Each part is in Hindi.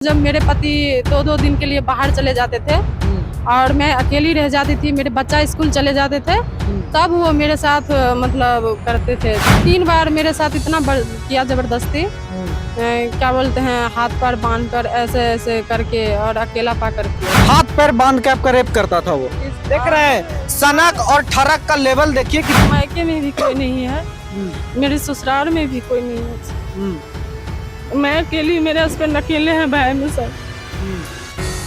जब मेरे पति 2-2 दिन के लिए बाहर चले जाते थे और मैं अकेली रह जाती थी, मेरे बच्चा स्कूल चले जाते थे, तब वो मेरे साथ मतलब करते थे। 3 बार मेरे साथ इतना किया जबरदस्ती, क्या बोलते हैं, हाथ पैर बांध कर ऐसे ऐसे करके और अकेला पाकर किया। हाथ पैर बांध के आपका रेप करता था वो। देख रहे हैं सनक और ठरक का लेवल देखिए कि मायके में भी कोई नहीं है, मेरे ससुराल में भी कोई नहीं है। मैं अकेली, मेरे हस्बैंड अकेले हैं भाई में सर।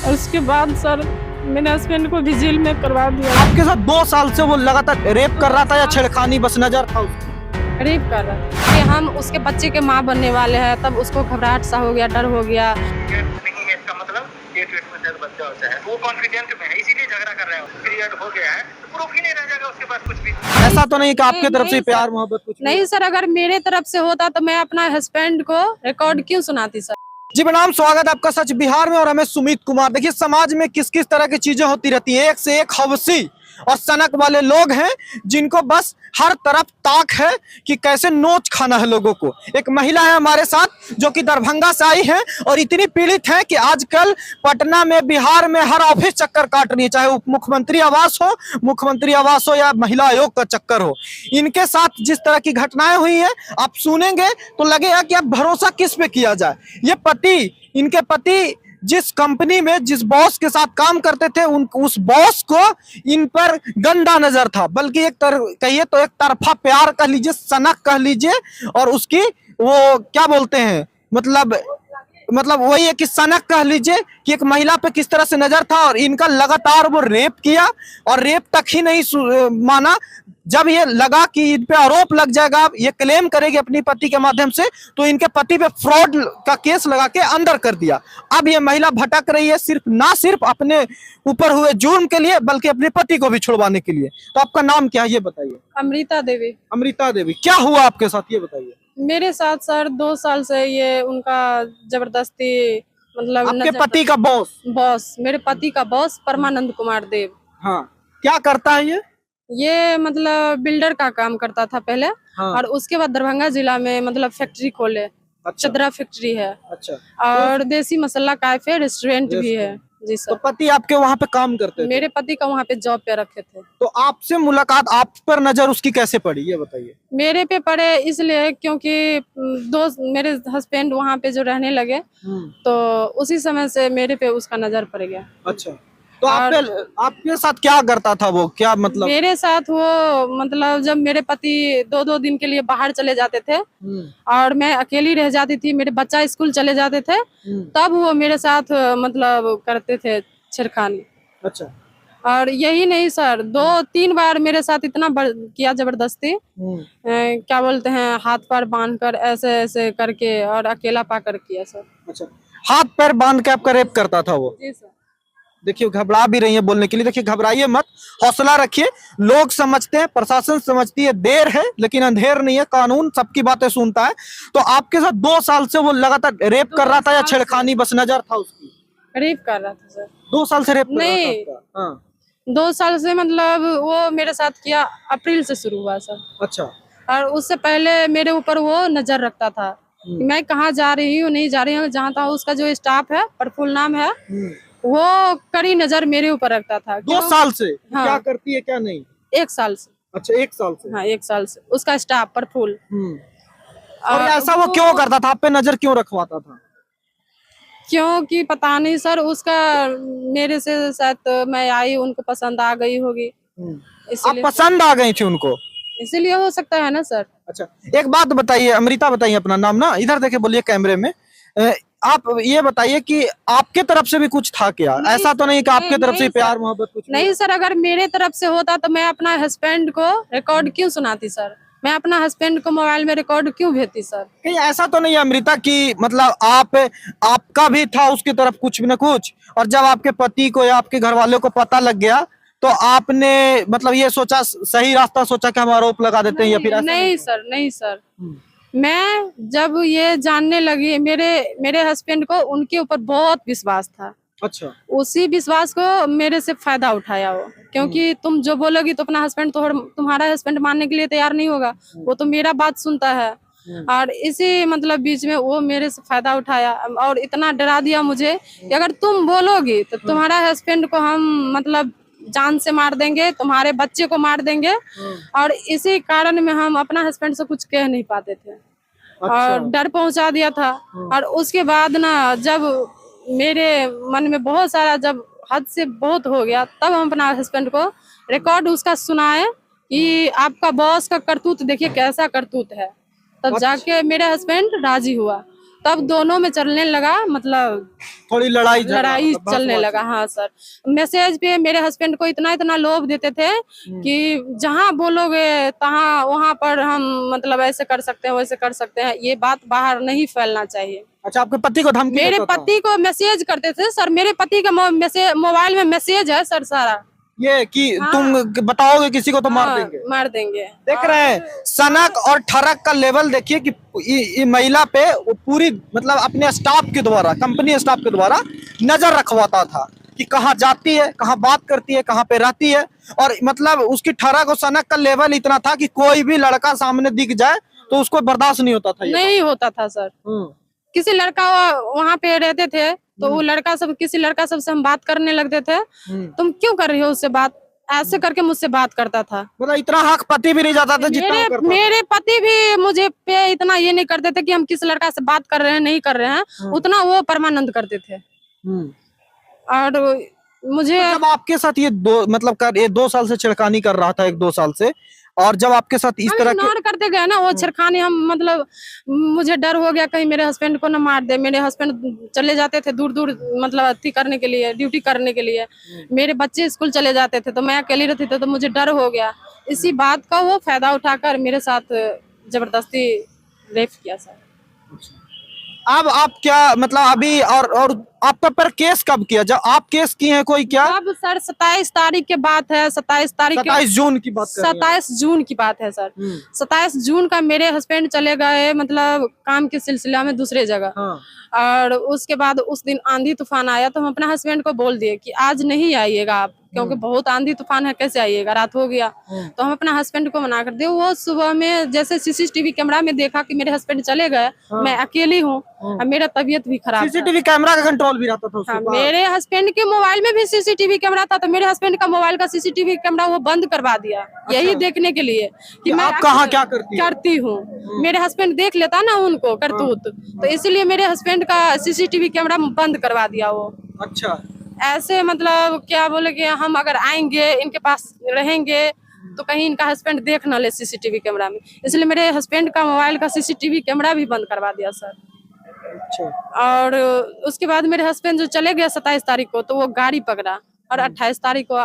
और उसके बाद सर मेरे हस्बैंड को भी जेल में करवा दिया। आपके साथ 2 साल से वो लगातार रेप कर रहा था या छेड़खानी बस नजर था उसको? रेप कर रहा था कि हम उसके बच्चे के माँ बनने वाले हैं, तब उसको घबराहट सा हो गया, डर हो गया। नहीं है इसका मतलब पेट में दर्द बच्चा होता है, वो कॉन्फिडेंट में है, इसीलिए झगड़ा कर रहा है। पीरियड हो गया है तो प्रूफ ही नहीं रह जाएगा उसके पास कुछ भी। ऐसा तो नहीं कि आपके तरफ से प्यार मोहब्बत कुछ नहीं सर, अगर मेरे तरफ से होता तो मैं अपना हस्बैंड को रिकॉर्ड क्यों सुनाती सर। जी प्रणाम, स्वागत है आपका सच बिहार में और हमें सुमित कुमार। देखिए समाज में किस किस तरह की चीजें होती रहती है। एक से एक हवसी और सनक वाले लोग हैं जिनको बस हर तरफ ताक है कि कैसे नोच खाना है लोगों को। एक महिला है हमारे साथ जो कि दरभंगा से आई है और इतनी पीड़ित है कि आजकल पटना में, बिहार में हर ऑफिस चक्कर काट रही है, चाहे उप मुख्यमंत्री आवास हो या महिला आयोग का चक्कर हो। इनके साथ जिस तरह की घटनाएं हुई है आप सुनेंगे तो लगेगा कि अब भरोसा किस पे किया जाए। ये इनके पति जिस कंपनी में जिस बॉस के साथ काम करते थे उस बॉस को इन पर गंदा नजर था, बल्कि कहिए तो एक तरफा प्यार कह लीजिए, सनक कह लीजिए, और उसकी वो क्या बोलते हैं मतलब वही है कि सनक कह लीजिए कि एक महिला पे किस तरह से नजर था। और इनका लगातार वो रेप किया और रेप तक ही नहीं माना, जब ये लगा कि इन पे आरोप लग जाएगा, ये क्लेम करेगी अपनी पति के माध्यम से, तो इनके पति पे फ्रॉड का केस लगा के अंदर कर दिया। अब ये महिला भटक रही है सिर्फ अपने ऊपर हुए जुर्म के लिए, बल्कि अपने पति को भी छुड़वाने के लिए। तो आपका नाम क्या है ये बताइए? अमृता देवी। अमृता देवी, क्या हुआ आपके साथ ये बताइए? मेरे साथ सर 2 साल से ये उनका जबरदस्ती, मतलब आपके पति का बॉस? मेरे पति का बॉस परमानंद कुमार देव। हाँ, क्या करता है ये मतलब बिल्डर का काम करता था पहले। हाँ। और उसके बाद दरभंगा जिला में मतलब फैक्ट्री खोले। अच्छा। चदरा फैक्ट्री है। अच्छा। और देसी मसाला कैफे रेस्टोरेंट भी है। जी सर। तो पति आपके वहाँ पे काम करते थे? मेरे पति का वहाँ पे जॉब पे रखे थे। तो आपसे मुलाकात, आप पर नजर उसकी कैसे पड़ी ये बताइए? मेरे पे पड़े इसलिए क्योंकि मेरे हस्बैंड वहाँ पे जो रहने लगे, तो उसी समय से मेरे पे उसका नजर पड़ गया। अच्छा, तो आपके साथ क्या करता था वो, क्या मतलब? मेरे साथ वो मतलब जब मेरे पति 2-2 दिन के लिए बाहर चले जाते थे और मैं अकेली रह जाती थी, मेरे बच्चा स्कूल चले जाते थे, तब वो मेरे साथ मतलब करते थे छेड़खानी। अच्छा। और यही नहीं सर, 2-3 बार मेरे साथ इतना किया जबरदस्ती, क्या बोलते हैं, हाथ पैर बांध कर ऐसे ऐसे करके और अकेला पाकर किया सर। अच्छा, हाथ पैर बांध के आपका रेप करता था वो? जी सर। देखिए घबरा भी रही है बोलने के लिए। देखिए घबराइए मत, हौसला रखिए। लोग समझते हैं, प्रशासन समझती है, देर है लेकिन अंधेर नहीं है, कानून सबकी बातें सुनता है। तो आपके साथ 2 साल से वो लगातार रेप कर रहा था या छेड़खानी बस नजर था उसकी? रेप कर रहा था सर। 2 साल से रेप कर रहा था नहीं। आपका? हाँ। 2 साल से मतलब वो मेरे साथ किया, अप्रैल से शुरू हुआ सर। अच्छा। और उससे पहले मेरे ऊपर वो नजर रखता था कि मैं कहाँ जा रही हूँ, नहीं जा रही हूँ। जहाँ था उसका जो स्टाफ है, प्रफुल्ल नाम है, वो कड़ी नजर मेरे ऊपर रखता था। 2 साल से? हाँ। क्या करती है क्या नहीं? 1 साल से। अच्छा, 1 साल से? हाँ, 1 साल से उसका स्टाफ प्रफुल्ल। और ऐसा वो क्यों करता था, आप पे नजर क्यों रखवाता था? क्योंकि पता नहीं सर, उसका मेरे से शायद मैं आई, उनको पसंद आ गई होगी, आप इसीलिए। पसंद आ गई थी उनको? इसीलिए हो सकता है ना सर। अच्छा, एक बात बताइए, अमृता बताइए अपना नाम ना, इधर देखे बोलिए कैमरे में। आप ये बताइए कि आपके तरफ से भी कुछ था क्या? ऐसा तो नहीं कि आपके तरफ से प्यार मोहब्बत कुछ नहीं सर, अगर मेरे तरफ से होता तो मैं अपना हस्बैंड को रिकॉर्ड क्यों सुनाती सर। मैं अपना हस्बैंड को मोबाइल में रिकॉर्ड क्यों भेजती सर। कहीं ऐसा तो नहीं है अमृता कि मतलब आपका भी था उसकी तरफ कुछ न कुछ, और जब आपके पति को या आपके घर वालों को पता लग गया तो आपने मतलब ये सोचा, सही रास्ता सोचा कि हम आरोप लगा देते हैं, या फिर नहीं सर, नहीं सर। मैं जब ये जानने लगी, मेरे हस्बैंड को उनके ऊपर बहुत विश्वास था। अच्छा। उसी विश्वास को मेरे से फायदा उठाया वो, क्योंकि तुम जो बोलोगी तो अपना हस्बैंड तो तुम्हारा हस्बैंड मानने के लिए तैयार नहीं होगा। वो तो मेरा बात सुनता है और इसी मतलब बीच में वो मेरे से फायदा उठाया और इतना डरा दिया मुझे कि अगर तुम बोलोगी तो तुम्हारा हस्बैंड को हम मतलब जान से मार देंगे, तुम्हारे बच्चे को मार देंगे। और इसी कारण में हम अपना हस्बैंड से कुछ कह नहीं पाते थे। और डर पहुंचा दिया था। और उसके बाद ना जब मेरे मन में बहुत सारा जब हद से बहुत हो गया, तब हम अपना हस्बैंड को रिकॉर्ड उसका सुनाए कि आपका बॉस का करतूत देखिए कैसा करतूत है। तब जाके मेरा हस्बैंड राजी हुआ, तब दोनों में चलने लगा, मतलब थोड़ी लड़ाई चलने लगा। हाँ सर, मैसेज पे मेरे हस्बैंड को इतना लोभ देते थे कि जहाँ बोलोगे तहाँ वहाँ पर हम मतलब ऐसे कर सकते हैं वैसे कर सकते हैं। ये बात बाहर नहीं फैलना चाहिए। अच्छा, आपके पति को धमकी मेरे देता था? पति को मैसेज करते थे सर, मेरे पति का मोबाइल में मैसेज है सर सारा, ये कि तुम बताओगे किसी को तो मार देंगे। मार देंगे। देख रहे हैं सनक और ठरक का लेवल देखिए कि ये महिला पे वो पूरी मतलब अपने स्टाफ के द्वारा, कंपनी स्टाफ के द्वारा नजर रखवाता था कि कहाँ जाती है, कहाँ बात करती है, कहाँ पे रहती है। और मतलब उसकी ठरक और सनक का लेवल इतना था कि कोई भी लड़का सामने दिख जाए तो उसको बर्दाश्त नहीं होता था। नहीं होता था सर। किसी लड़का वहाँ पे रहते थे तो वो लड़का सब किसी लड़का सब से हम बात करने लगते थे, तुम क्यों कर रही हो उससे बात, ऐसे करके मुझसे बात करता था। मतलब इतना हक पति भी नहीं जाता था जितना करता था। मेरे पति भी मुझे पे इतना ये नहीं करते थे कि हम किस लड़का से बात कर रहे हैं नहीं कर रहे हैं, उतना वो परमानंद करते थे। और मुझे जब आपके साथ ये ये 2 साल से छेड़खानी कर रहा था, 1-2 साल से, और जब आपके साथ इस तरह इग्नोर करते गए ना वो छेड़खानी, हम मतलब मुझे डर हो गया कहीं मेरे हस्बैंड को ना मार दे। मेरे हस्बैंड चले जाते थे दूर दूर मतलब अथी करने के लिए, ड्यूटी करने के लिए। मेरे बच्चे स्कूल चले जाते थे तो मैं अकेली रहती थी, तो मुझे डर हो गया। इसी बात का वो फायदा उठाकर मेरे साथ जबरदस्ती रेप किया सर। अब आप क्या मतलब अभी और आपका पर केस कब किया? जब आप केस किए हैं कोई क्या? अब सर 27 तारीख के बात है, 27 जून की बात कर रहे हैं। 27 जून की बात है सर। 27 जून का मेरे हस्बैंड चले गए मतलब काम के सिलसिला में दूसरे जगह। और उसके बाद उस दिन आंधी तूफान आया तो हम अपना हस्बैंड को बोल दिए कि आज नहीं आइएगा आप, क्योंकि बहुत आंधी तूफान है, कैसे आइएगा, रात हो गया। तो हम अपना हस्बैंड को मना कर दिए। वो सुबह में जैसे सीसीटीवी कैमरा में देखा कि मेरे हस्बैंड चले गए, मैं अकेली हूँ और मेरा तबीयत भी खराब। सीसीटीवी कैमरा का कंट्रोल भी रहता था उसके पास? मेरे हस्बैंड के मोबाइल में भी सीसीटीवी कैमरा था, तो मेरे हस्बैंड का मोबाइल का सीसीटीवी कैमरा वो बंद करवा दिया। यही देखने के लिए कि मैं आप कहाँ क्या करती हूँ। मेरे हस्बैंड देख लेता ना उनको करतूत, तो इसलिए मेरे हस्बैंड का सीसीटीवी कैमरा बंद करवा दिया वो। अच्छा, ऐसे मतलब क्या बोले कि हम अगर आएंगे इनके पास रहेंगे तो कहीं इनका हस्बैंड देख ना ले सीसीटीवी कैमरा में, इसलिए मेरे हस्बैंड का मोबाइल का सीसीटीवी कैमरा भी बंद करवा दिया सर। अच्छा। और उसके बाद मेरे हस्बैंड जो चले गए 27 तारीख को, तो वो गाड़ी पकड़ा और 28 तारीख को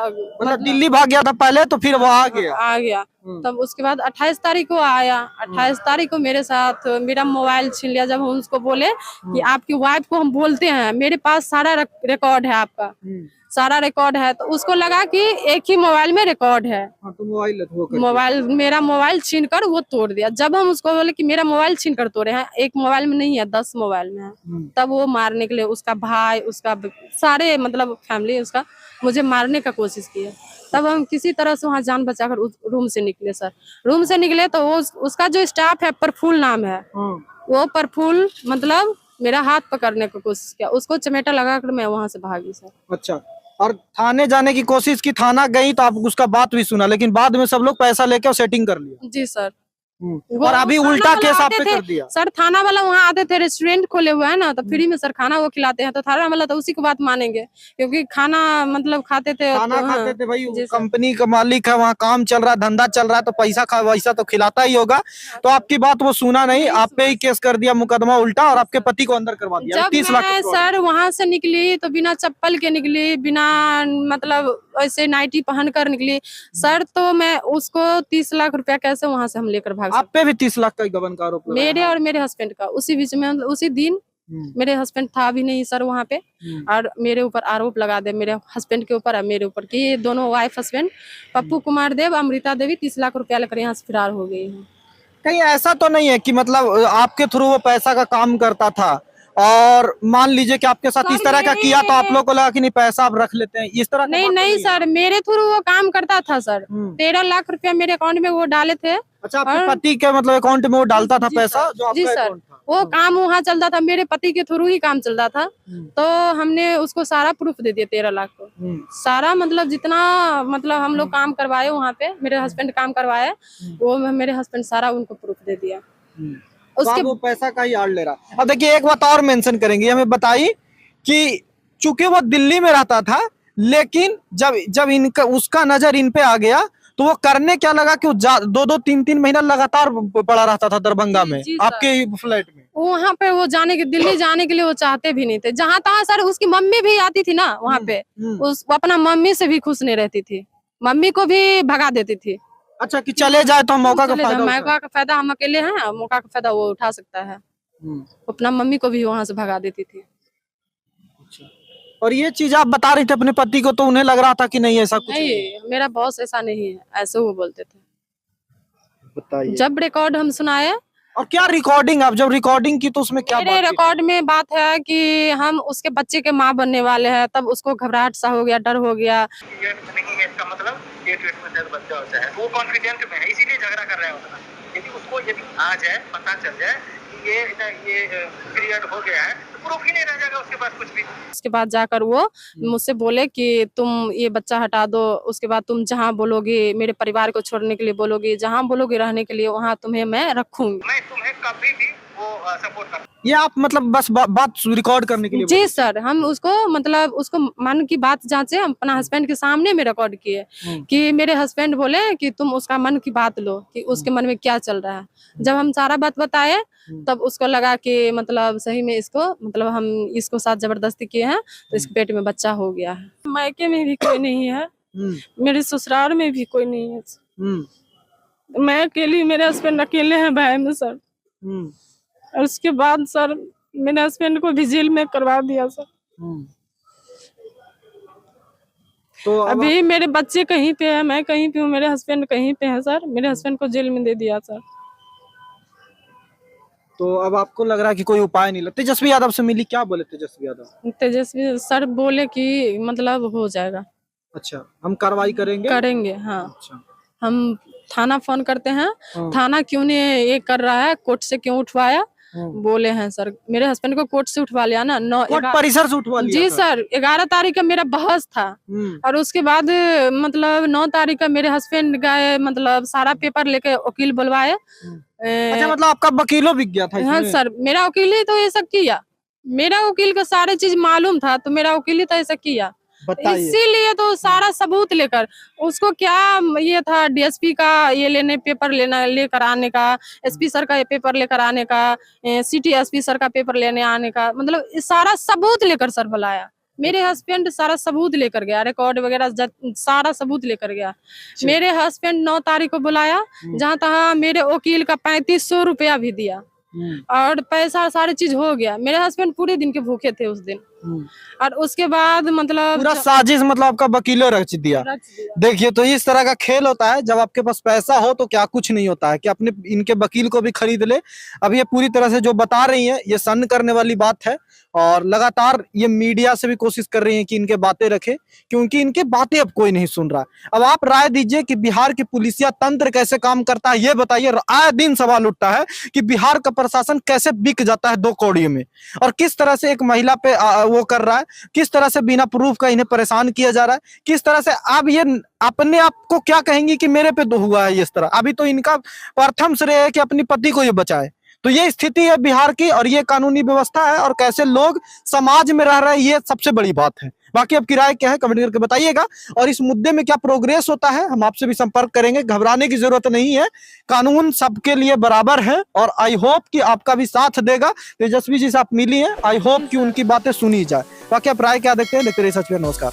मतलब दिल्ली भाग गया था पहले, तो फिर वो आ गया। तब उसके बाद 28 तारीख को आया। 28 तारीख को मेरे साथ मेरा मोबाइल छीन लिया। जब हम उसको बोले कि आपकी वाइफ को हम बोलते हैं, मेरे पास सारा रिकॉर्ड है, आपका सारा रिकॉर्ड है, तो उसको लगा कि एक ही मोबाइल में रिकॉर्ड है। तो मेरा मोबाइल छीन कर वो तोड़ दिया। जब हम उसको बोले कि मेरा मोबाइल छीन कर तोड़े हैं, एक मोबाइल में नहीं है 10 मोबाइल में है, तब वो मारने के लिए उसका भाई, उसका सारे मतलब फैमिली उसका मुझे मारने का कोशिश किया। तब हम किसी तरह से वहाँ जान बचाकर उस रूम से निकले सर। रूम से निकले तो उसका जो स्टाफ है, प्रफुल्ल नाम है, वो प्रफुल्ल मतलब मेरा हाथ पकड़ने की कोशिश किया, उसको चमेटा लगाकर मैं वहाँ से भागी सर। अच्छा, और थाने जाने की कोशिश की, थाना गई तो आप उसका बात भी सुना, लेकिन बाद में सब लोग पैसा लेके और सेटिंग कर लिया? जी सर। और अभी उल्टा केस आप पे कर दिया सर। थाना वाला वहाँ आते थे, रेस्टोरेंट खोले हुए है ना, तो फ्री में सर खाना वो खिलाते हैं, तो थाना वाला तो उसी की बात मानेंगे, क्योंकि खाना मतलब खाते थे, खाते थे भाई, कंपनी का मालिक है, वहाँ काम चल रहा है, धंधा चल रहा है, तो पैसा वैसा तो खिलाता ही होगा। तो आपकी बात वो सुना नहीं, आप पे ही केस कर दिया मुकदमा उल्टा, और आपके पति को अंदर करवा दिया। जब 30 लाख मैं सर वहाँ से निकली तो बिना चप्पल के निकली, बिना मतलब ऐसे नाइटी पहन कर निकली सर, तो मैं उसको 30 लाख रुपया कैसे वहाँ से हम लेकर भाग। आप पे भी 30 लाख का गबन का आरोप लगा? मेरे और मेरे हस्बैंड का उसी बीच में, उसी दिन मेरे हस्बैंड था भी नहीं सर वहाँ पे, और मेरे ऊपर आरोप लगा दे, मेरे हस्बैंड के ऊपर और मेरे ऊपर, कि ये दोनों वाइफ हस्बैंड पप्पू कुमार देव, अमृता देवी 30 लाख रुपया लेकर यहाँ से फरार हो गई है। कहीं ऐसा तो नहीं है कि मतलब आपके थ्रू वो पैसा का काम करता था और मान लीजिए कि आपके साथ सर, इस तरह का किया तो आप लोग को लगा कि नहीं पैसा आप रख लेते हैं, इस तरह का नहीं बात तो नहीं है? सर, मेरे थ्रू वो काम करता था सर। 13 लाख रुपया मेरे अकाउंट में वो डाले थे। अच्छा, आपके और- पति के मतलब अकाउंट में वो डालता था जी पैसा सर, जो जी आपका सर, अकाउंट था? वो काम वहाँ चलता था, मेरे पति के थ्रू ही काम चलता था। तो हमने उसको सारा प्रूफ दे दिया 13 लाख को। सारा मतलब जितना मतलब हम लोग काम करवाए वहाँ पे, मेरे हस्बैंड काम करवाए, वो मेरे हस्बैंड सारा उनको प्रूफ दे दिया। तो उसके अब वो पैसा का ही आड़ ले रहा। अब देखिए एक बात और मेंशन करेंगे, हमें बताइए कि चूंकि वो दिल्ली में रहता था, लेकिन जब जब इनका उसका नजर इन पे आ गया तो वो करने क्या लगा कि वो 2-2 3-3 महीना लगातार पड़ा रहता था दरभंगा में, जी सर। आपके ही फ्लैट में। वहाँ पे वो दिल्ली जाने के लिए वो चाहते भी नहीं थे। जहाँ तहाँ सर उसकी मम्मी भी आती थी ना वहाँ पे, उस अपना मम्मी से भी खुश नहीं रहती थी, मम्मी को भी भगा देती थी। अच्छा कि चले जाए तो हम मौका का फायदा उठाएं। मौका का फायदा, हम अकेले हैं, मौका का फायदा वो उठा सकता है। अपना मम्मी को भी वहाँ से भगा देती थी। और ये चीज आप बता रही थे अपने पति को, तो उन्हें लग रहा था कि नहीं ऐसा कुछ नहीं, मेरा बॉस ऐसा नहीं है, ऐसे वो बोलते थे। बताइए। जब रिकॉर्ड हम सुनाए, और क्या रिकॉर्डिंग, आप जब रिकॉर्डिंग की तो उसमें क्या मेरे बात की? रिकॉर्ड में बात है कि हम उसके बच्चे के माँ बनने वाले हैं, तब उसको घबराहट सा हो गया, डर हो गया। ये नहीं है इसका मतलब 8 वीक में शायद बच्चा होता है, वो कॉन्फिडेंट में है, इसीलिए झगड़ा कर रहा है उतना। यदि उसको यदि आ जाए, पता चल जाए कि ये पीरियड हो गया है, तो प्रूफ ही नहीं रह जाएगा उसके पास कुछ भी। उसके बाद जाकर वो मुझसे बोले कि तुम ये बच्चा हटा दो, उसके बाद तुम जहाँ बोलोगे, मेरे परिवार को छोड़ने के लिए बोलोगे, जहाँ बोलोगे रहने के लिए, वहाँ तुम्हें मैं रखूंगी। मैं तुम्हें कभी भी वो सपोर्ट कर। ये आप मतलब बस बात रिकॉर्ड करने के लिए जी सर, हम उसको मतलब उसको मन की बात जांचे, हम अपना हस्बैंड के सामने में रिकॉर्ड किए कि मेरे हस्बैंड बोले कि तुम उसका मन की बात लो कि उसके मन में क्या चल रहा है। जब हम सारा बात बताए तब उसको लगा कि मतलब सही में इसको मतलब हम इसको साथ जबरदस्ती किए हैं, तो इसके पेट में बच्चा हो गया है। मायके में भी कोई नहीं है, मेरे ससुराल में भी कोई नहीं है, मैं अकेली, मेरे हस्बैंड अकेले हैं भाई में सर। और उसके बाद सर मेरे हस्बैंड को भी जेल में करवा दिया सर। तो अभी मेरे बच्चे कहीं पे है, मैं कहीं पे हूँ, मेरे हस्बैंड कहीं पे है सर, मेरे हस्बैंड को जेल में दे दिया सर। तो अब आपको लग रहा है कि कोई उपाय नहीं लगता। तेजस्वी यादव से मिली, क्या बोले तेजस्वी यादव? तेजस्वी सर बोले कि मतलब हो जाएगा, अच्छा, हम कार्रवाई करेंगे। करेंगे। हाँ, अच्छा, हम थाना फोन करते हैं, थाना क्यों नहीं ये कर रहा है, कोर्ट से क्यों उठवाया, बोले हैं सर मेरे हस्बैंड को कोर्ट से उठवा लिया ना। कोर्ट परिसर से उठवा लिया जी था? सर, 11 तारीख का मेरा बहस था और उसके बाद मतलब 9 तारीख का मेरे हस्बैंड गए, मतलब सारा पेपर लेके वकील बुलवाए। अच्छा, मतलब आपका वकीलो बिक गया था हाँ इसमें? सर, मेरा वकील ही तो ऐसा किया, मेरा वकील को सारे चीज मालूम था, तो मेरा वकील ही तो ऐसा किया। बताइए। इसीलिए तो सारा सबूत लेकर उसको क्या ये था, डीएसपी का ये लेने पेपर लेना लेकर आने का, एसपी सर का ये पेपर लेकर आने का, सिटी एसपी सर का पेपर लेने आने का, मतलब सारा सबूत लेकर सर बुलाया। मेरे हस्बैंड सारा सबूत लेकर गया, रिकॉर्ड वगैरह सारा सबूत लेकर गया। मेरे हस्बैंड 9 तारीख को बुलाया, जहाँ तहाँ मेरे वकील का 3500 रुपया भी दिया और पैसा सारी चीज हो गया। मेरे हस्बैंड पूरे दिन के भूखे थे उस दिन। और उसके बाद मतलब पूरा साजिश मतलब आपका वकीलों रच दिया। देखिए, तो इस तरह का खेल होता है जब आपके पास पैसा हो तो क्या कुछ नहीं होता है कि अपने इनके वकील को भी खरीद ले। अब ये पूरी तरह से जो बता रही हैं ये सन्न करने वाली बात है और लगातार ये मीडिया से भी कोशिश कर रही हैं कि इनके बातें रखे, क्योंकि इनके बातें अब कोई नहीं सुन रहा। अब आप राय दीजिए कि बिहार की पुलिसिया तंत्र कैसे काम करता है, ये बताइए। आए दिन सवाल उठता है कि बिहार का प्रशासन कैसे बिक जाता है 2 कौड़ी में, और किस तरह से एक महिला पे वो कर रहा है, किस तरह से बिना प्रूफ का इन्हें परेशान किया जा रहा है, किस तरह से आप ये अपने आप को क्या कहेंगे कि मेरे पे तो हुआ है इस तरह। अभी तो इनका प्रथम श्रेय है कि अपनी पति को ये बचाए। तो ये स्थिति है बिहार की और ये कानूनी व्यवस्था है और कैसे लोग समाज में रह रहे हैं, ये सबसे बड़ी बात है। बाकी अब किराए क्या है कमेंट करके बताइएगा और इस मुद्दे में क्या प्रोग्रेस होता है हम आपसे भी संपर्क करेंगे। घबराने की जरूरत नहीं है, कानून सबके लिए बराबर है और आई होप कि आपका भी साथ देगा। तेजस्वी जी से आप मिली हैं, आई होप कि उनकी बातें सुनी जाए। बाकी आप राय क्या देखते हैं, देखते रहिए सच में। नमस्कार।